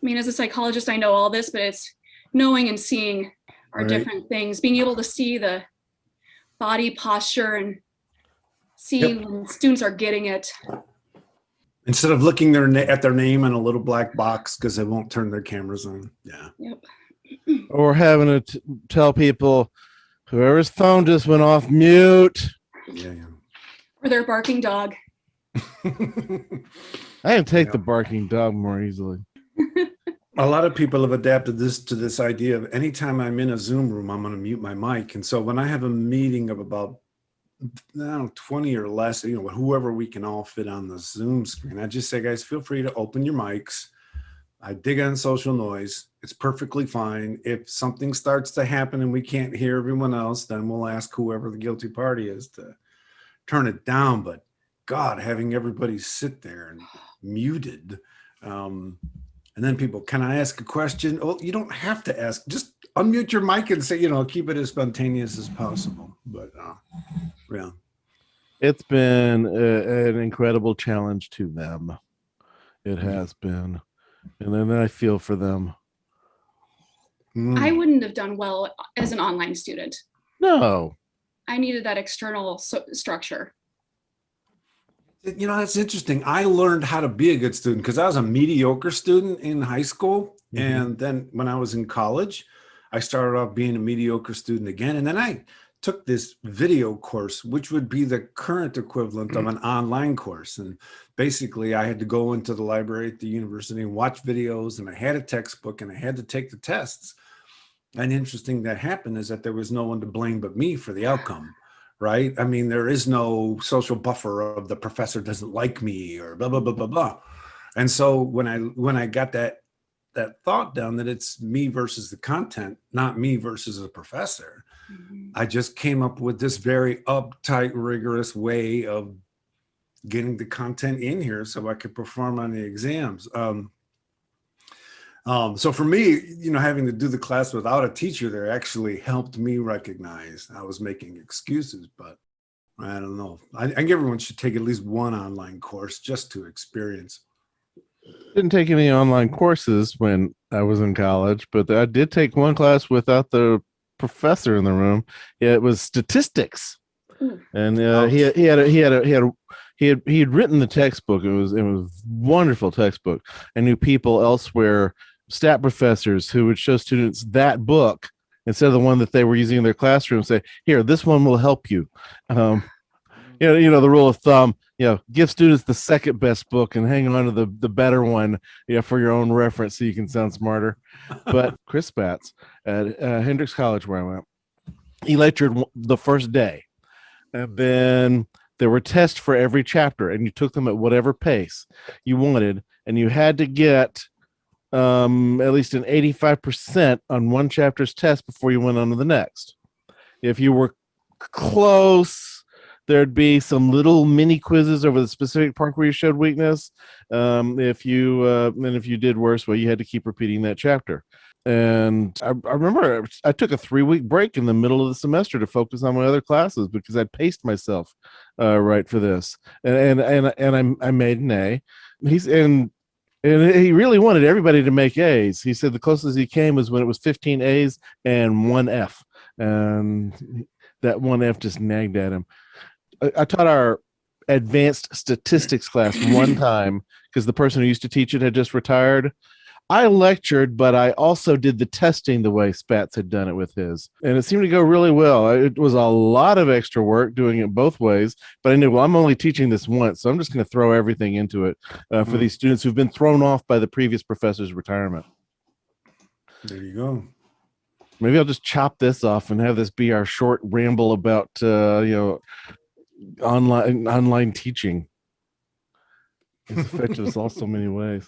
mean, as a psychologist, I know all this, but it's knowing and seeing our different things, being able to see the body posture and see when students are getting it. Instead of looking at their name in a little black box because they won't turn their cameras on. Yeah. Yep. Or having to tell people, whoever's phone just went off, mute. Yeah. Or their barking dog. I can take the barking dog more easily. A lot of people have adapted to this idea of anytime I'm in a Zoom room, I'm going to mute my mic. And so when I have a meeting of about 20 or less, whoever we can all fit on the Zoom screen, I just say, guys, feel free to open your mics. I dig on social noise. It's perfectly fine. If something starts to happen and we can't hear everyone else, then we'll ask whoever the guilty party is to turn it down. But God, having everybody sit there and muted. And then people, can I ask a question? Oh, you don't have to ask. Just unmute your mic and say, keep it as spontaneous as possible. But yeah. It's been an incredible challenge to them. It has been. And then I feel for them. I wouldn't have done well as an online student. No. I needed that external structure. That's interesting. I learned how to be a good student because I was a mediocre student in high school. Mm-hmm. And then when I was in college, I started off being a mediocre student again. And then I took this video course, which would be the current equivalent of an online course. And basically I had to go into the library at the university and watch videos, and I had a textbook and I had to take the tests. And interesting that happened is that there was no one to blame but me for the outcome, right? I mean, there is no social buffer of the professor doesn't like me or blah, blah, blah, blah, blah. And so when I got that thought down that it's me versus the content, not me versus the professor, I just came up with this very uptight, rigorous way of getting the content in here so I could perform on the exams. So for me, having to do the class without a teacher there actually helped me recognize I was making excuses, but I don't know. I think everyone should take at least one online course just to experience. Didn't take any online courses when I was in college, but I did take one class without the professor in the room. It was statistics, and he had written the textbook. It was a wonderful textbook. I knew people elsewhere, stat professors, who would show students that book instead of the one that they were using in their classroom. Say, here, this one will help you. The rule of thumb. Give students the second best book and hang on to the better one, for your own reference so you can sound smarter. But Chris Spatz at Hendrix College, where I went, he lectured the first day. And then there were tests for every chapter, and you took them at whatever pace you wanted. And you had to get at least an 85% on one chapter's test before you went on to the next. If you were close, there'd be some little mini quizzes over the specific part where you showed weakness. If you did worse, well, you had to keep repeating that chapter. And I remember I took a 3-week break in the middle of the semester to focus on my other classes because I'd paced myself right for this. And I made an A. And he really wanted everybody to make A's. He said the closest he came was when it was 15 A's and 1 F. And that 1 F just nagged at him. I taught our advanced statistics class one time because the person who used to teach it had just retired. I lectured, but I also did the testing the way Spatz had done it with his. And it seemed to go really well. It was a lot of extra work doing it both ways, but I knew, well, I'm only teaching this once, so I'm just going to throw everything into it for these students who've been thrown off by the previous professor's retirement. There you go. Maybe I'll just chop this off and have this be our short ramble about, online teaching. It's affected us all so many ways.